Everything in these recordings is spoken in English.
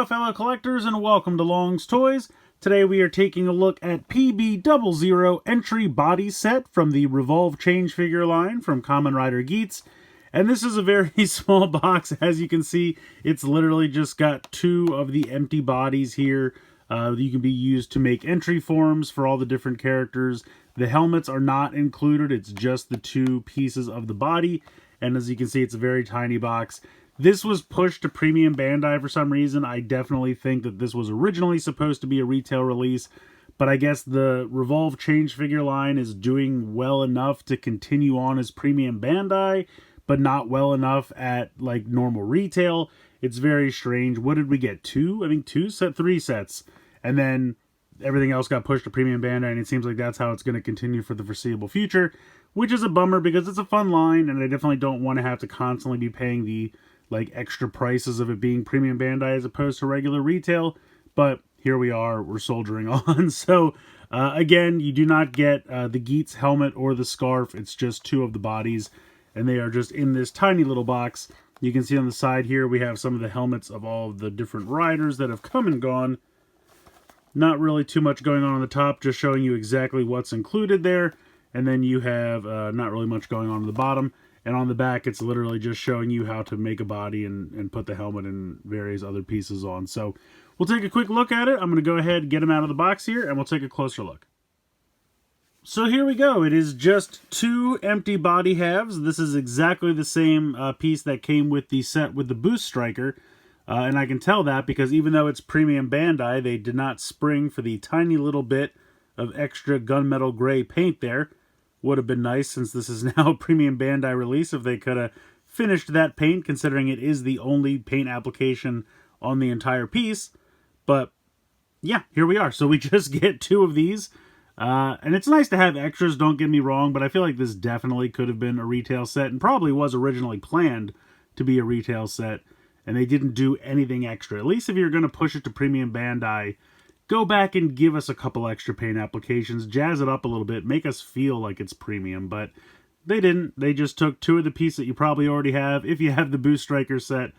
fellow collectors, and welcome to Long's Toys. Today we are taking a look at PB00 entry body set from the Revolve change figure line from Kamen Rider Geats. And this is a very small box. As you can see, it's literally just got two of the empty bodies here. You can be used to make entry forms for all the different characters. The helmets are not included. It's just the two pieces of the body. And as you can see, it's a very tiny box. This was pushed to Premium Bandai for some reason. I definitely think that this was originally supposed to be a retail release, but I guess the Revolve change figure line is doing well enough to continue on as Premium Bandai, but not well enough at like normal retail. It's very strange. What did we get? Two? I think three sets. And then everything else got pushed to Premium Bandai, and it seems like that's how it's going to continue for the foreseeable future, which is a bummer because it's a fun line, and I definitely don't want to have to constantly be paying the extra prices of it being Premium Bandai as opposed to regular retail. But here we are, we're soldiering on. So again, you do not get the Geats helmet or the scarf. It's just two of the bodies, and they are just in this tiny little box. You can see on the side here we have some of the helmets of all of the different riders that have come and gone. Not really too much going on the top, just showing you exactly what's included there. And then you have not really much going on the bottom. And on the back, it's literally just showing you how to make a body and put the helmet and various other pieces on. So we'll take a quick look at it. I'm going to go ahead and get them out of the box here, and we'll take a closer look. So here we go. It is just two empty body halves. This is exactly the same piece that came with the set with the Boost Striker. And I can tell that because even though it's Premium Bandai, they did not spring for the tiny little bit of extra gunmetal gray paint there. Would have been nice, since this is now a Premium Bandai release, if they could have finished that paint, considering it is the only paint application on the entire piece. But yeah, here we are. So we just get two of these. And it's nice to have extras, don't get me wrong, but I feel like this definitely could have been a retail set, and probably was originally planned to be a retail set, and they didn't do anything extra. At least if you're going to push it to Premium Bandai, go back and give us a couple extra paint applications, jazz it up a little bit, make us feel like it's premium, but they didn't. They just took two of the pieces that you probably already have. If you have the Boost Striker set,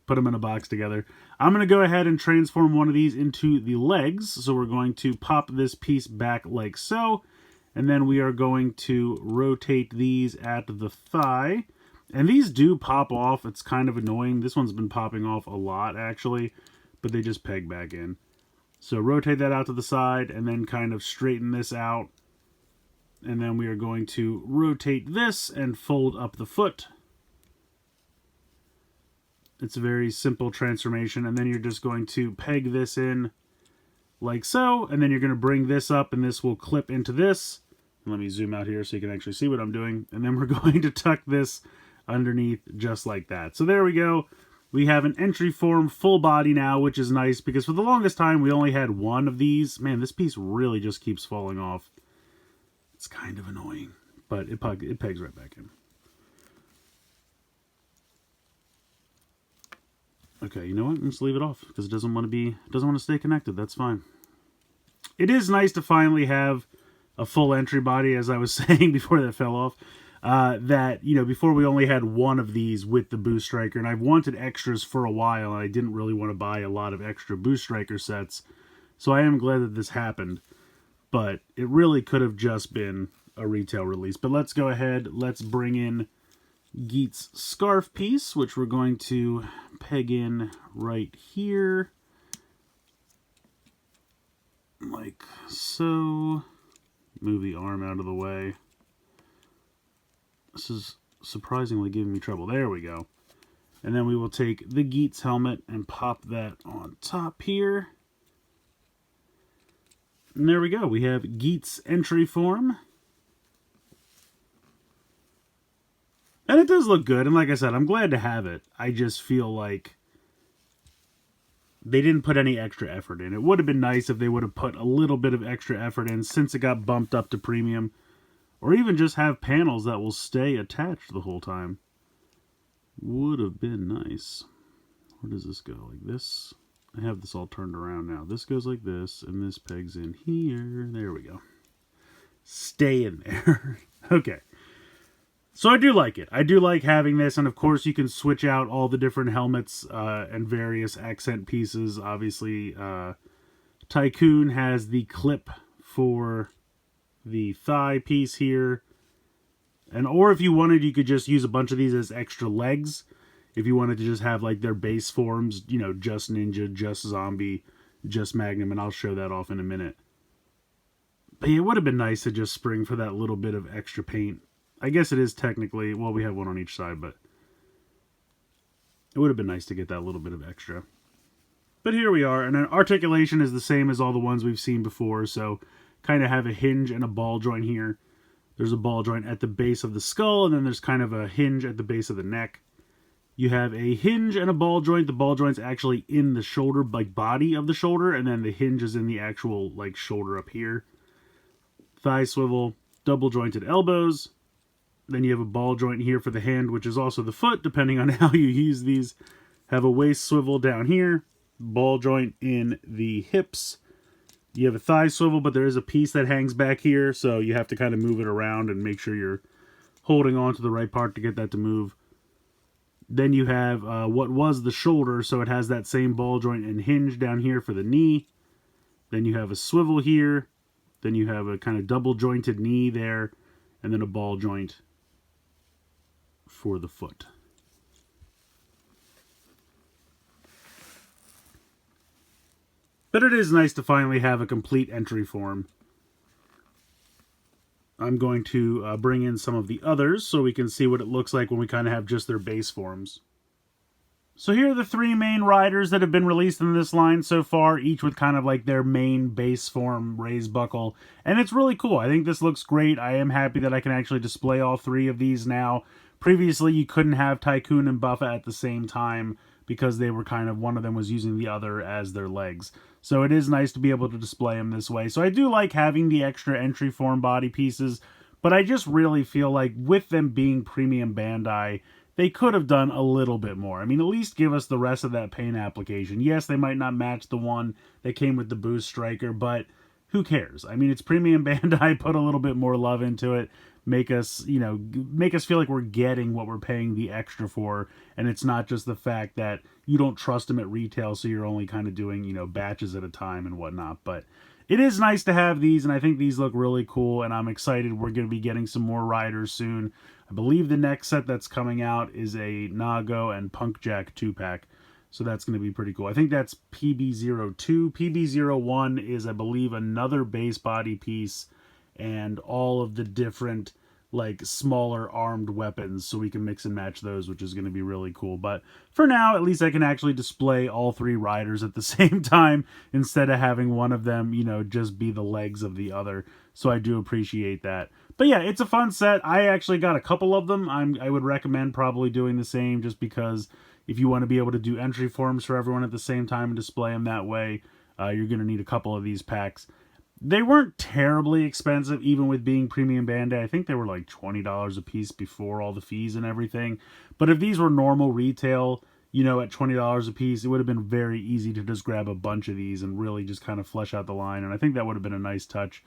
put them in a box together. I'm going to go ahead and transform one of these into the legs. So we're going to pop this piece back like so, and then we are going to rotate these at the thigh. And these do pop off. It's kind of annoying. This one's been popping off a lot, actually, but they just peg back in. So rotate that out to the side and then kind of straighten this out. And then we are going to rotate this and fold up the foot. It's a very simple transformation. And then you're just going to peg this in like so. And then you're going to bring this up and this will clip into this. Let me zoom out here so you can actually see what I'm doing. And then we're going to tuck this underneath just like that. So there we go. We have an entry form full body now, which is nice because for the longest time we only had one of these. Man, this piece really just keeps falling off. It's kind of annoying, but it pegs right back in. Okay, you know what? Let's leave it off because it doesn't want to stay connected. That's fine. It is nice to finally have a full entry body, as I was saying before that fell off. That, you know, before we only had one of these with the Boost Striker, and I've wanted extras for a while, and I didn't really want to buy a lot of extra Boost Striker sets, so I am glad that this happened, but it really could have just been a retail release. But let's go ahead, let's bring in Geats' scarf piece, which we're going to peg in right here, like so. Move the arm out of the way. This is surprisingly giving me trouble. There we go. And then we will take the Geats helmet and pop that on top here. And there we go. We have Geats entry form. And it does look good. And like I said, I'm glad to have it. I just feel like they didn't put any extra effort in. It would have been nice if they would have put a little bit of extra effort in since it got bumped up to premium. Or even just have panels that will stay attached the whole time. Would have been nice. Where does this go? Like this? I have this all turned around now. This goes like this, and this pegs in here. There we go. Stay in there. Okay. So I do like it. I do like having this, and of course you can switch out all the different helmets and various accent pieces. Obviously, Tycoon has the clip for the thigh piece here. And or if you wanted, you could just use a bunch of these as extra legs. If you wanted to just have like their base forms, you know, just Ninja, just Zombie, just Magnum, and I'll show that off in a minute. But yeah, it would have been nice to just spring for that little bit of extra paint. I guess it is technically, well, we have one on each side, but it would have been nice to get that little bit of extra. But here we are, and an articulation is the same as all the ones we've seen before, so kind of have a hinge and a ball joint here. There's a ball joint at the base of the skull, and then there's kind of a hinge at the base of the neck. You have a hinge and a ball joint. The ball joint's actually in the shoulder, like body of the shoulder, and then the hinge is in the actual like shoulder up here. Thigh swivel, double jointed elbows. Then you have a ball joint here for the hand, which is also the foot, depending on how you use these. Have a waist swivel down here. Ball joint in the hips. You have a thigh swivel, but there is a piece that hangs back here, so you have to kind of move it around and make sure you're holding on to the right part to get that to move. Then you have what was the shoulder, so it has that same ball joint and hinge down here for the knee. Then you have a swivel here. Then you have a kind of double jointed knee there, and then a ball joint for the foot. But it is nice to finally have a complete entry form. I'm going to bring in some of the others so we can see what it looks like when we kind of have just their base forms. So here are the three main riders that have been released in this line so far, each with kind of like their main base form raised buckle. And it's really cool. I think this looks great. I am happy that I can actually display all three of these now. Previously, you couldn't have Tycoon and Buffa at the same time because they were kind of, one of them was using the other as their legs. So it is nice to be able to display them this way. So I do like having the extra entry form body pieces, but I just really feel like with them being premium Bandai, they could have done a little bit more. I mean, at least give us the rest of that paint application. Yes, they might not match the one that came with the Boost Striker, but who cares? I mean, it's premium Bandai. Put a little bit more love into it. Make us, you know, make us feel like we're getting what we're paying the extra for, and it's not just the fact that you don't trust them at retail, so you're only kind of doing, you know, batches at a time and whatnot. But it is nice to have these, and I think these look really cool, and I'm excited we're going to be getting some more riders soon. I believe the next set that's coming out is a Nago and Punk Jack 2-pack, so that's going to be pretty cool. I think that's PB02. PB01 is, I believe, another base body piece and all of the different like smaller armed weapons, so we can mix and match those, which is going to be really cool. But for now, at least I can actually display all three riders at the same time instead of having one of them, you know, just be the legs of the other. So I do appreciate that. But yeah, it's a fun set. I actually got a couple of them. I would recommend probably doing the same, just because if you want to be able to do entry forms for everyone at the same time and display them that way, you're going to need a couple of these packs. They weren't terribly expensive, even with being premium Bandai. I think they were like $20 a piece before all the fees and everything. But if these were normal retail, you know, at $20 a piece, it would have been very easy to just grab a bunch of these and really just kind of flesh out the line. And I think that would have been a nice touch.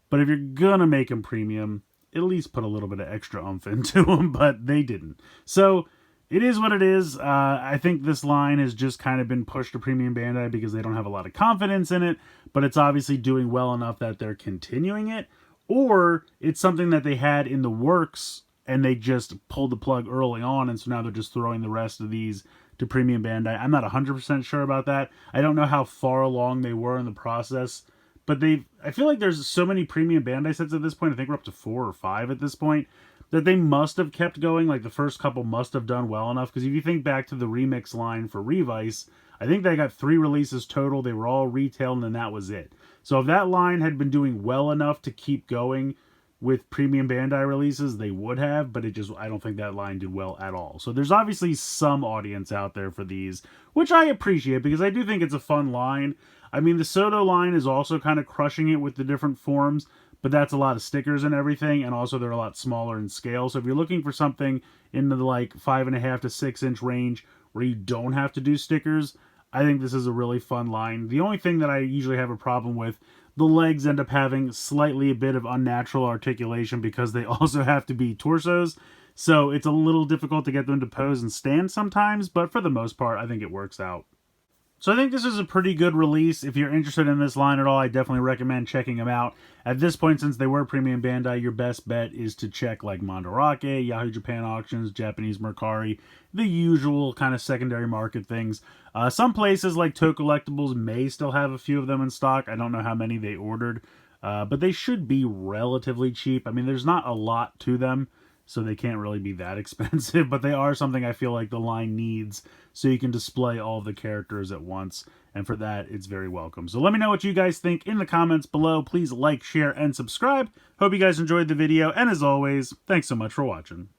But if you're gonna make them premium, at least put a little bit of extra oomph into them, but they didn't. So it is what it is. I think this line has just kind of been pushed to premium Bandai because they don't have a lot of confidence in it, but it's obviously doing well enough that they're continuing it, or it's something that they had in the works and they just pulled the plug early on, and so now they're just throwing the rest of these to premium Bandai. I'm not 100% sure about that. I don't know how far along they were in the process, but I feel like there's so many premium Bandai sets at this point. I think we're up to 4 or 5 at this point, that they must have kept going. Like the first couple must have done well enough, because if you think back to the remix line for Revice, I think they got 3 releases total. They were all retail, and then that was it. So if that line had been doing well enough to keep going with premium Bandai releases, they would have, but I don't think that line did well at all. So there's obviously some audience out there for these, which I appreciate, because I do think it's a fun line. I mean, the Soto line is also kind of crushing it with the different forms, but that's a lot of stickers and everything, and also they're a lot smaller in scale. So if you're looking for something in the like 5.5 to 6 inch range where you don't have to do stickers, I think this is a really fun line. The only thing that I usually have a problem with, the legs end up having slightly a bit of unnatural articulation because they also have to be torsos. So it's a little difficult to get them to pose and stand sometimes, but for the most part, I think it works out. So I think this is a pretty good release. If you're interested in this line at all, I definitely recommend checking them out. At this point, since they were premium Bandai, your best bet is to check like Mandarake, Yahoo Japan Auctions, Japanese Mercari, the usual kind of secondary market things. Some places like Toe Collectibles may still have a few of them in stock. I don't know how many they ordered, but they should be relatively cheap. I mean, there's not a lot to them, so they can't really be that expensive, but they are something I feel like the line needs so you can display all the characters at once, and for that, it's very welcome. So let me know what you guys think in the comments below. Please like, share, and subscribe. Hope you guys enjoyed the video, and as always, thanks so much for watching.